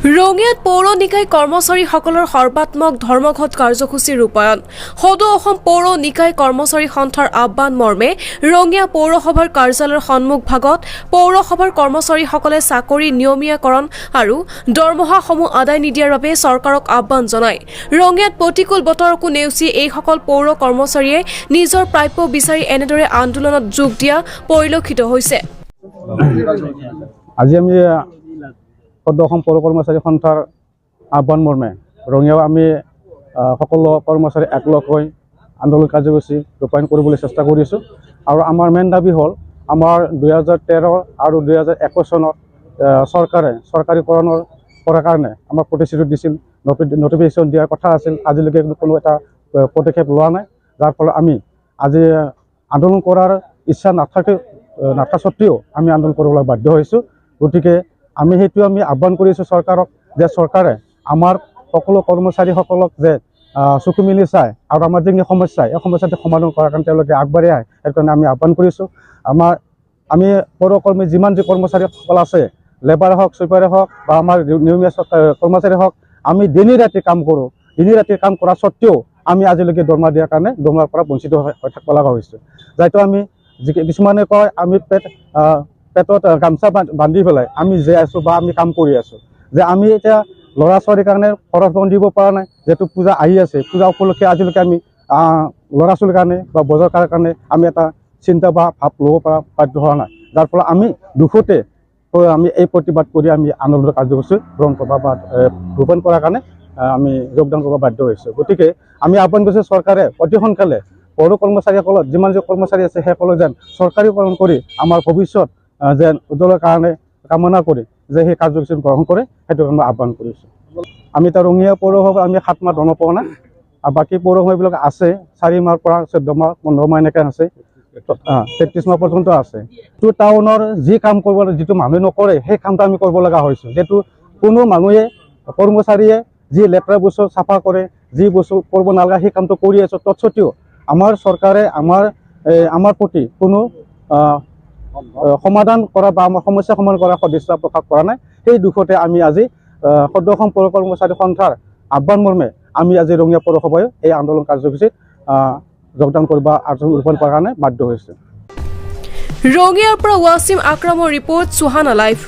ৰঙিয়াত পৌৰ নিকায় কৰ্মচাৰীসকলৰ সৰ্বাত্মক ধৰ্মঘট কাৰ্যসূচী ৰূপায়ণ সদৌ অসম পৌৰ নিকায় কৰ্মচাৰী সন্থাৰ আহ্বান মৰ্মে ৰঙিয়া পৌৰসভাৰ কাৰ্যালয়ৰ সন্মুখ ভাগত পৌৰসভাৰ কৰ্মচাৰীসকলে চাকৰি নিয়মীয়াকৰণ আৰু দৰমহাসমূহ আদায় নিদিয়াৰ বাবে চৰকাৰক আহ্বান জনায়। ৰঙিয়াত প্ৰতিকূল বতৰকো নেওচি এইসকল পৌৰ কৰ্মচাৰীয়ে নিজৰ প্ৰাপ্য বিচাৰি এনেদৰে আন্দোলনত যোগ দিয়া পৰিলক্ষিত হৈছে। আজি আমি সদৌ অসম পৌৰ কৰ্মচাৰী সন্থাৰ আহ্বান মৰ্মে ৰঙিয়াও আমি সকলো কৰ্মচাৰী একলগ হৈ আন্দোলন কাৰ্যসূচী ৰূপায়ণ কৰিবলৈ চেষ্টা কৰিছোঁ। আৰু আমাৰ মেইন দাবী হ'ল আমাৰ 2013 আৰু 2021 চনত চৰকাৰে চৰকাৰীকৰণৰ কৰাৰ কাৰণে আমাক প্ৰতিশ্ৰুতি দিছিল, নটিফিকেশ্যন দিয়াৰ কথা আছিল। আজিলৈকে কোনো এটা পদক্ষেপ লোৱা নাই, যাৰ ফলত আমি আজি আন্দোলন কৰাৰ ইচ্ছা নাথকা সত্ত্বেও আমি আন্দোলন কৰিবলৈ বাধ্য হৈছোঁ। গতিকে আমি আহ্বান কৰিছোঁ চৰকাৰক যে চৰকাৰে আমাৰ সকলো কৰ্মচাৰীসকলক যে চকু মিলি চায় আৰু আমাৰ যিখিনি সমস্যা এই সমস্যাটো সমাধান কৰাৰ কাৰণে তেওঁলোকে আগবাঢ়ি আহে, সেইকাৰণে আমি আহ্বান কৰিছোঁ। আমি পৌৰকৰ্মী যিমান যি কৰ্মচাৰীসকল আছে, লেবাৰ হওক, ছুইপাৰে হওক বা আমাৰ নিয়মীয়া কৰ্মচাৰী হওক, আমি দিনে ৰাতি কাম কৰোঁ। দিনে ৰাতি কাম কৰা স্বত্বেও আমি আজিলৈকে দৰমহা দিয়াৰ কাৰণে দৰমহাৰ পৰা বঞ্চিত হৈ থাকিব লগা হৈছে। যাইতো আমি কিছুমানে কয় আমি পেটত গামছা বান্ধি পেলাই আমি যে আছোঁ বা আমি কাম কৰি আছোঁ, যে আমি এতিয়া ল'ৰা ছোৱালীৰ কাৰণে খৰচ বন্ধ দিব পৰা নাই। যিহেতু পূজা আহি আছে, পূজা উপলক্ষে আজিলৈকে আমি ল'ৰা ছোৱালীৰ কাৰণে বা বজাৰ কৰাৰ কাৰণে আমি এটা চিন্তা বা ভাৱ ল'ব পৰা বাধ্য হোৱা নাই। যাৰ ফলত আমি দুখতে আমি এই প্ৰতিবাদ কৰি আমি আন্দোলনৰ কাৰ্যসূচী গ্ৰহণ কৰা বা ৰূপায়ণ কৰাৰ কাৰণে আমি যোগদান কৰিব বাধ্য হৈছোঁ। গতিকে আমি আহ্বান কৰিছোঁ চৰকাৰে অতি সোনকালে পৌৰ কৰ্মচাৰীসকলত যিমান যি কৰ্মচাৰী আছে সেইসকলক যেন চৰকাৰীকৰণ কৰি আমাৰ ভৱিষ্যত যেন উজ্জ্বলৰ কাৰণে কামনা কৰি যে সেই কাৰ্যসূচী গ্ৰহণ কৰে, সেইটো আমি আহ্বান কৰিছোঁ। আমি এতিয়া ৰঙিয়া পৌৰসভা আমি 7 মাহ দৰমহা পোৱা নাই, আৰু বাকী পৌৰসভাবিলাক আছে 4 মাহৰ পৰা 14 মাহ 15 মাহ এনেকৈ আছে, 33 মাহ পৰ্যন্ত আছে। ত' টাউনৰ যি কাম কৰিব যিটো মানুহে নকৰে সেই কামটো আমি কৰিব লগা হৈছোঁ। যিহেতু কোনো মানুহে কৰ্মচাৰীয়ে যি লেতেৰা বস্তু চাফা কৰে, যি বস্তু কৰিব নালাগে সেই কামটো কৰি আছোঁ, তৎসত্ত্বেও আমাৰ চৰকাৰে আমাৰ প্ৰতি কোনো সমাধান কৰা বা আমাৰ সমস্যা সমাধান কৰাৰ সদিচ্ছা প্ৰকাশ কৰা নাই। সেই দুখতে আমি আজি সদৌ অসম পৌৰ কৰ্মচাৰী সন্থাৰ আহ্বান মৰ্মে আমি আজি ৰঙিয়া পৌৰসভাই এই আন্দোলন কাৰ্যসূচীত যোগদান কৰিব আৰু ৰূপায়ণ কৰাৰ কাৰণে বাধ্য হৈছে। ৰঙিয়াৰ পৰা ৱাছিম আক্ৰমৰ ৰিপৰ্ট, সুহানা লাইভ।